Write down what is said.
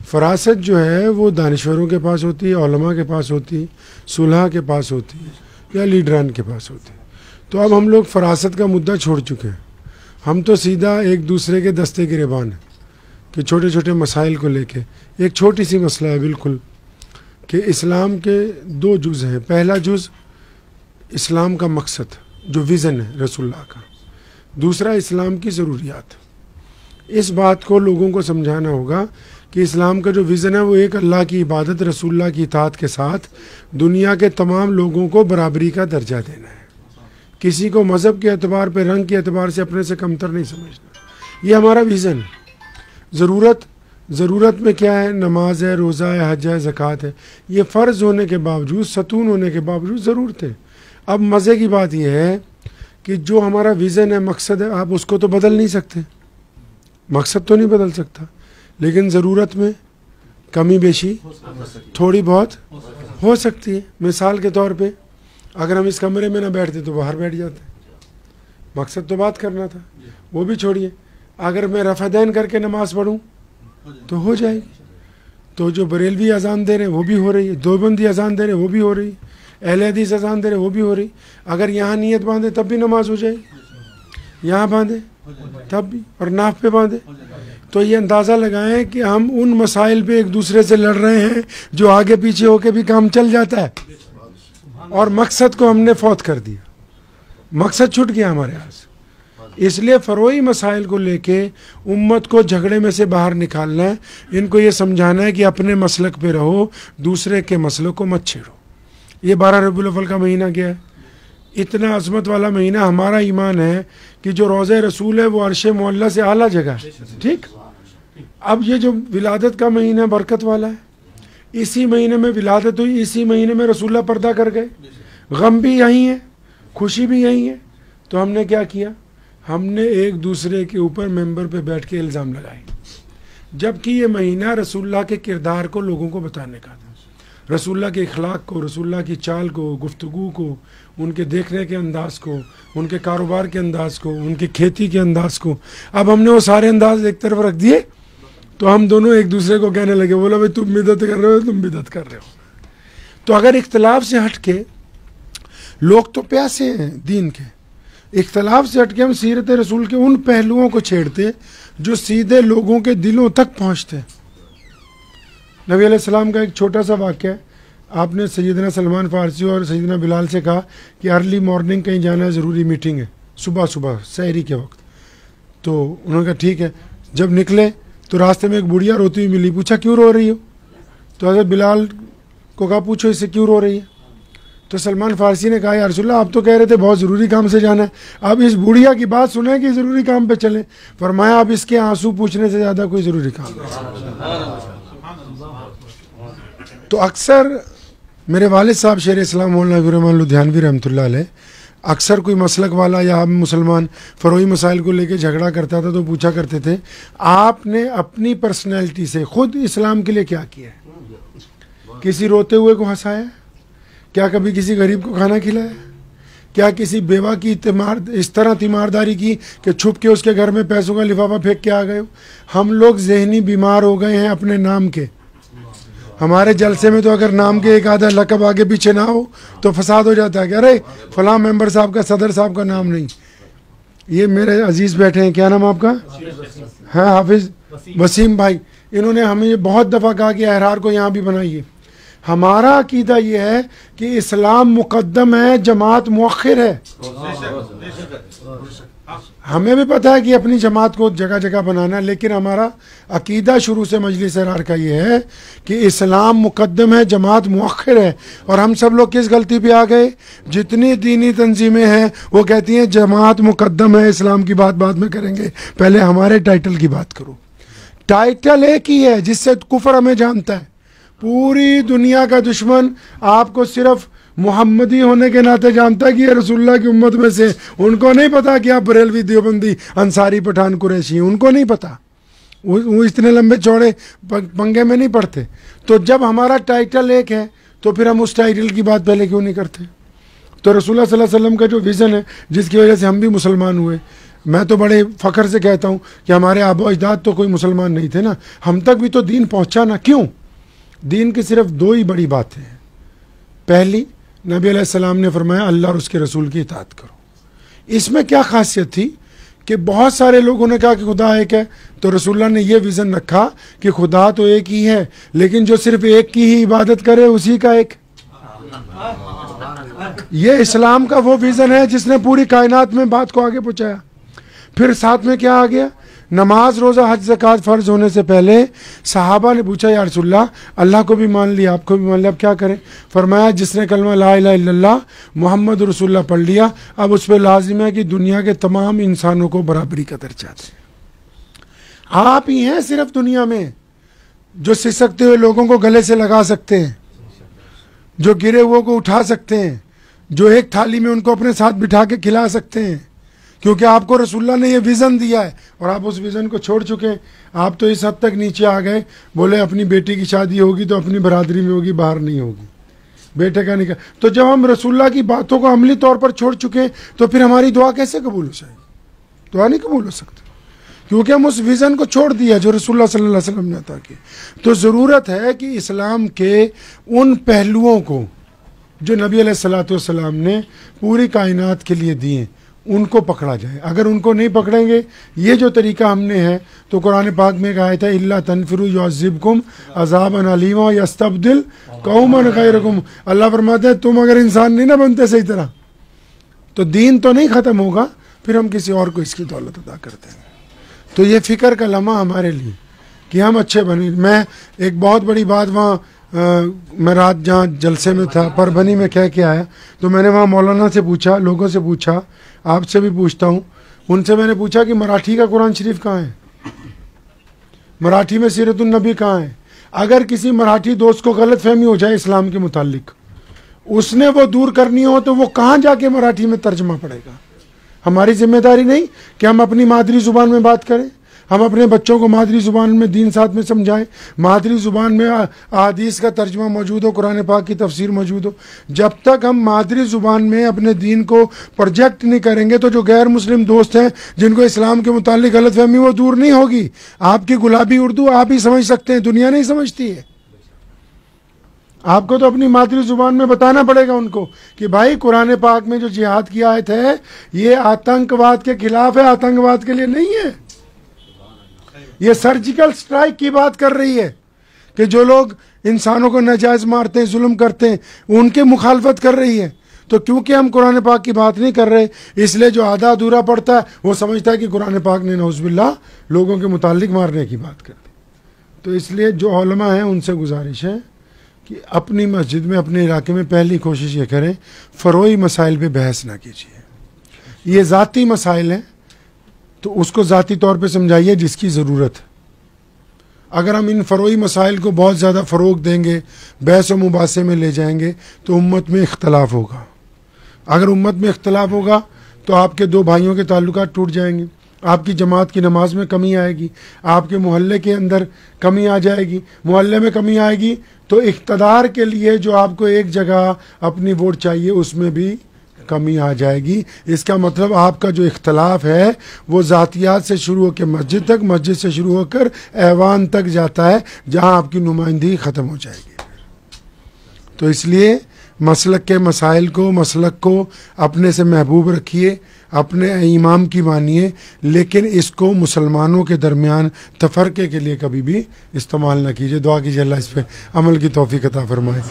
فراست جو ہے وہ دانشوروں کے پاس ہوتی ہے، علماء کے پاس ہوتی ہے، صلحاء کے پاس ہوتی ہے، یا لیڈران کے پاس ہوتی ہے۔ تو اب ہم لوگ فراست کا مدعا چھوڑ چکے ہیں، ہم تو سیدھا ایک دوسرے کے دستے گریبان ہیں کہ چھوٹے چھوٹے مسائل کو لے کے ایک چھوٹی سی مسئلہ ہے بالکل، کہ اسلام کے 2 جز ہیں۔ پہلا جز اسلام کا مقصد جو ویژن ہے رسول اللہ کا، دوسرا اسلام کی ضروریات۔ اس بات کو لوگوں کو سمجھانا ہوگا کہ اسلام کا جو ویژن ہے وہ ایک اللہ کی عبادت، رسول اللہ کی اطاعت کے ساتھ دنیا کے تمام لوگوں کو برابری کا درجہ دینا ہے، کسی کو مذہب کے اعتبار پہ، رنگ کے اعتبار سے اپنے سے کمتر نہیں سمجھنا۔ یہ ہمارا ویژن ہے۔ ضرورت میں کیا ہے؟ نماز ہے، روزہ ہے، حج ہے، زکوٰۃ ہے، یہ فرض ہونے کے باوجود، ستون ہونے کے باوجود ضرورت ہے۔ اب مزے کی بات یہ ہے کہ جو ہمارا ویژن ہے، مقصد ہے، آپ اس کو تو بدل نہیں سکتے، مقصد تو نہیں بدل سکتا، لیکن ضرورت میں کمی بیشی تھوڑی بہت ہو سکتی ہے۔ مثال کے طور پہ اگر ہم اس کمرے میں نہ بیٹھتے تو باہر بیٹھ جاتے، مقصد تو بات کرنا تھا، وہ بھی چھوڑیے۔ اگر میں رفع دین کر کے نماز پڑھوں تو ہو جائے گی۔ تو جو بریلوی اذان دے رہے ہیں وہ بھی ہو رہی ہے، دیوبندی اذان دے رہے ہیں وہ بھی ہو رہی ہے، اہل حدیث اذان دے رہے وہ بھی ہو رہی۔ اگر یہاں نیت باندھے تب بھی نماز ہو جائے گی، یہاں باندھے تب بھی، اور ناف پہ باندھے۔ تو یہ اندازہ لگائیں کہ ہم ان مسائل پہ ایک دوسرے سے لڑ رہے ہیں جو آگے پیچھے ہو کے بھی کام چل جاتا ہے، اور مقصد کو ہم نے فوت کر دیا، مقصد چھٹ گیا ہمارے یہاں سے۔ اس لیے فروعی مسائل کو لے کے امت کو جھگڑے میں سے باہر نکالنا ہے، ان کو یہ سمجھانا ہے کہ اپنے مسلک پہ رہو، دوسرے کے مسلک کو مت چھیڑو۔ یہ 12 ربیع الاول کا مہینہ کیا ہے؟ اتنا عظمت والا مہینہ۔ ہمارا ایمان ہے کہ جو روضہ رسول ہے وہ عرش معلیٰ سے اعلیٰ جگہ ہے، ٹھیک۔ اب یہ جو ولادت کا مہینہ برکت والا ہے، اسی مہینے میں ولادت ہوئی، اسی مہینے میں رسول اللہ پردہ کر گئے، غم بھی یہی ہے، خوشی بھی یہی ہے۔ تو ہم نے کیا کیا؟ ہم نے ایک دوسرے کے اوپر ممبر پہ بیٹھ کے الزام لگائے، جبکہ یہ مہینہ رسول اللہ کے کردار کو لوگوں کو بتانے کا تھا، رسول اللہ کے اخلاق کو، رسول اللہ کی چال کو، گفتگو کو، ان کے دیکھنے کے انداز کو، ان کے کاروبار کے انداز کو، ان کی کھیتی کے انداز کو۔ اب ہم نے وہ سارے انداز ایک طرف رکھ دیے، تو ہم دونوں ایک دوسرے کو کہنے لگے، بولا بھائی تم بدعت کر رہے ہو، تم بدعت کر رہے ہو۔ تو اگر اختلاف سے ہٹ کے، لوگ تو پیاسے ہیں دین کے، اختلاف سے ہٹ کے ہم سیرت رسول کے ان پہلوؤں کو چھیڑتے جو سیدھے لوگوں کے دلوں تک پہنچتے۔ نبی علیہ السلام کا ایک چھوٹا سا واقعہ ہے، آپ نے سیدنا سلمان فارسی اور سیدنا بلال سے کہا کہ ارلی مارننگ کہیں جانا ہے، ضروری میٹنگ ہے، صبح سحری کے وقت۔ تو انہوں نے کہا ٹھیک ہے۔ جب نکلے تو راستے میں ایک بڑھیا روتی ہوئی ملی، پوچھا کیوں رو رہی ہو؟ تو حضرت بلال کو کہا پوچھو اس سے کیوں رو رہی ہے؟ تو سلمان فارسی نے کہا یا رسول اللہ آپ تو کہہ رہے تھے بہت ضروری کام سے جانا ہے، اب اس بڑھیا کی بات سنیں کہ ضروری کام پہ چلیں۔ فرمایا اب اس کے آنسو پوچھنے سے زیادہ کوئی ضروری کام نہیں۔ تو اکثر میرے والد صاحب شیر اسلام مولانا حبیب الرحمن لدھیانوی رحمۃ اللہ علیہ، اکثر کوئی مسلک والا یا ہم مسلمان فروعی مسائل کو لے کے جھگڑا کرتا تھا تو پوچھا کرتے تھے آپ نے اپنی پرسنالٹی سے خود اسلام کے لیے کیا کیا ہے؟ کسی روتے ہوئے کو ہنسایا؟ کیا کبھی کسی غریب کو کھانا کھلایا؟ کیا کسی بیوہ کی اس طرح تیمارداری کی کہ چھپ کے اس کے گھر میں پیسوں کا لفافہ پھینک کے آ گئے ہو؟ ہم لوگ ذہنی بیمار ہو گئے ہیں اپنے نام کے۔ ہمارے جلسے میں تو اگر نام کے ایک آدھا لقب آگے پیچھے نہ ہو تو فساد ہو جاتا ہے کہ ارے فلاں ممبر صاحب کا، صدر صاحب کا نام نہیں۔ یہ میرے عزیز بیٹھے ہیں، کیا نام آپ کا؟ ہاں حافظ وسیم بھائی، انہوں نے ہمیں یہ بہت دفعہ کہا کہ احرار کو یہاں بھی بنائیے۔ ہمارا عقیدہ یہ ہے کہ اسلام مقدم ہے، جماعت مؤخر ہے۔ ہمیں بھی پتہ ہے کہ اپنی جماعت کو جگہ جگہ بنانا ہے، لیکن ہمارا عقیدہ شروع سے مجلس احرار کا یہ ہے کہ اسلام مقدم ہے، جماعت مؤخر ہے۔ اور ہم سب لوگ کس غلطی پہ آ گئے؟ جتنی دینی تنظیمیں ہیں وہ کہتی ہیں جماعت مقدم ہے، اسلام کی بات بعد میں کریں گے، پہلے ہمارے ٹائٹل کی بات کرو۔ ٹائٹل ایک ہی ہے جس سے کفر ہمیں جانتا ہے۔ پوری دنیا کا دشمن آپ کو صرف محمدی ہونے کے ناطے جانتا ہے کہ یہ رسول اللہ کی امت میں سے، ان کو نہیں پتا کہ آپ بریلوی، دیوبندی، انصاری، پٹھان، قریشی ہیں، ان کو نہیں پتا، وہ اتنے لمبے چوڑے پنگے میں نہیں پڑتے۔ تو جب ہمارا ٹائٹل ایک ہے تو پھر ہم اس ٹائٹل کی بات پہلے کیوں نہیں کرتے؟ تو رسول اللہ صلی اللہ علیہ وسلم کا جو ویژن ہے جس کی وجہ سے ہم بھی مسلمان ہوئے، میں تو بڑے فخر سے کہتا ہوں کہ ہمارے آبا و اجداد تو کوئی مسلمان نہیں تھے نا، ہم تک بھی تو دین پہنچا نا. کیوں؟ دین کی صرف دو ہی بڑی باتیں ہیں. پہلی، نبی علیہ السلام نے فرمایا اللہ اور اس کے رسول کی اطاعت کرو. اس میں کیا خاصیت تھی کہ بہت سارے لوگوں نے کہا کہ خدا ایک ہے، تو رسول اللہ نے یہ ویژن رکھا کہ خدا تو ایک ہی ہے، لیکن جو صرف ایک کی ہی عبادت کرے اسی کا ایک. یہ اسلام کا وہ ویژن ہے جس نے پوری کائنات میں بات کو آگے پہنچایا. پھر ساتھ میں کیا آ گیا؟ نماز، روزہ، حج، زکوٰۃ فرض ہونے سے پہلے صحابہ نے پوچھا یا رسول اللہ کو بھی مان لیا، آپ کو بھی مان لیا، اب کیا کریں؟ فرمایا جس نے کلمہ لا الہ الا اللہ محمد رسول اللہ پڑھ لیا، اب اس پہ لازم ہے کہ دنیا کے تمام انسانوں کو برابری کا درجہ دے. آپ ہی ہیں صرف دنیا میں جو سسکتے ہوئے لوگوں کو گلے سے لگا سکتے ہیں، جو گرے ہوئے کو اٹھا سکتے ہیں، جو ایک تھالی میں ان کو اپنے ساتھ بٹھا کے کھلا سکتے ہیں، کیونکہ آپ کو رسول اللہ نے یہ ویژن دیا ہے اور آپ اس ویژن کو چھوڑ چکے ہیں. آپ تو اس حد تک نیچے آ گئے، بولے اپنی بیٹی کی شادی ہوگی تو اپنی برادری میں ہوگی، باہر نہیں ہوگی، بیٹے کا نکاح. تو جب ہم رسول اللہ کی باتوں کو عملی طور پر چھوڑ چکے ہیں تو پھر ہماری دعا کیسے قبول ہو جائے گی؟ دعا نہیں قبول ہو سکتی، کیونکہ ہم اس ویژن کو چھوڑ دیا جو رسول اللہ صلی اللہ علیہ وسلم نے عطا کیا. تو ضرورت ہے کہ اسلام کے ان پہلوؤں کو جو نبی علیہ الصلوۃ والسلام نے پوری کائنات کے لیے دیے ان کو پکڑا جائے. اگر ان کو نہیں پکڑیں گے، یہ جو طریقہ ہم نے ہے، تو قرآن پاک میں ایک آیت ہے الا تنفروا يعذبكم عذابا الیما یستبدل قوما غیرکم. اللہ فرماتے ہیں تم اگر انسان نہیں نہ بنتے صحیح طرح تو دین تو نہیں ختم ہوگا، پھر ہم کسی اور کو اس کی دولت ادا کرتے ہیں. تو یہ فکر کا لمحہ ہمارے لیے کہ ہم اچھے بنیں. میں ایک بہت بڑی بات وہاں میں رات جہاں جلسے میں تھا پربھنی میں کہہ کے آیا، تو میں نے وہاں مولانا سے پوچھا، لوگوں سے پوچھا، آپ سے بھی پوچھتا ہوں، ان سے میں نے پوچھا کہ مراٹھی کا قرآن شریف کہاں ہے، مراٹھی میں سیرت النبی کہاں ہے. اگر کسی مراٹھی دوست کو غلط فہمی ہو جائے اسلام کے متعلق، اس نے وہ دور کرنی ہو تو وہ کہاں جا کے مراٹھی میں ترجمہ پڑے گا؟ ہماری ذمہ داری نہیں کہ ہم اپنی مادری زبان میں بات کریں، ہم اپنے بچوں کو مادری زبان میں دین ساتھ میں سمجھائیں، مادری زبان میں احادیث کا ترجمہ موجود ہو، قرآن پاک کی تفسیر موجود ہو. جب تک ہم مادری زبان میں اپنے دین کو پروجیکٹ نہیں کریں گے تو جو غیر مسلم دوست ہیں جن کو اسلام کے متعلق غلط فہمی وہ دور نہیں ہوگی. آپ کی گلابی اردو آپ ہی سمجھ سکتے ہیں، دنیا نہیں سمجھتی ہے. آپ کو تو اپنی مادری زبان میں بتانا پڑے گا ان کو کہ بھائی قرآن پاک میں جو جہاد کی آیت ہے یہ آتنکواد کے خلاف ہے، آتنکواد کے لیے نہیں ہے. یہ سرجیکل سٹرائک کی بات کر رہی ہے کہ جو لوگ انسانوں کو ناجائز مارتے ہیں، ظلم کرتے ہیں، ان کے مخالفت کر رہی ہے. تو کیونکہ ہم قرآن پاک کی بات نہیں کر رہے، اس لیے جو آدھا ادھورا پڑتا ہے وہ سمجھتا ہے کہ قرآن پاک نے نعوذ باللہ لوگوں کے متعلق مارنے کی بات کر دی. تو اس لیے جو علماء ہیں ان سے گزارش ہے کہ اپنی مسجد میں، اپنے علاقے میں پہلی کوشش یہ کریں فروعی مسائل پہ بحث نہ کیجیے. یہ ذاتی مسائل ہیں تو اس کو ذاتی طور پہ سمجھائیے جس کی ضرورت ہے. اگر ہم ان فروعی مسائل کو بہت زیادہ فروغ دیں گے، بحث و مباحثے میں لے جائیں گے تو امت میں اختلاف ہوگا. اگر امت میں اختلاف ہوگا تو آپ کے دو بھائیوں کے تعلقات ٹوٹ جائیں گے، آپ کی جماعت کی نماز میں کمی آئے گی، آپ کے محلے کے اندر کمی آ جائے گی. محلے میں کمی آئے گی تو اقتدار کے لیے جو آپ کو ایک جگہ اپنی ووٹ چاہیے اس میں بھی کمی آ جائے گی. اس کا مطلب آپ کا جو اختلاف ہے وہ ذاتیات سے شروع ہو کے مسجد تک، مسجد سے شروع ہو کر ایوان تک جاتا ہے جہاں آپ کی نمائندگی ختم ہو جائے گی. تو اس لیے مسلک کے مسائل کو، مسلک کو اپنے سے محبوب رکھیے، اپنے امام کی مانیے، لیکن اس کو مسلمانوں کے درمیان تفرقے کے لیے کبھی بھی استعمال نہ کیجیے. دعا کیجیے اللہ اس پہ عمل کی توفیق عطا فرمائے.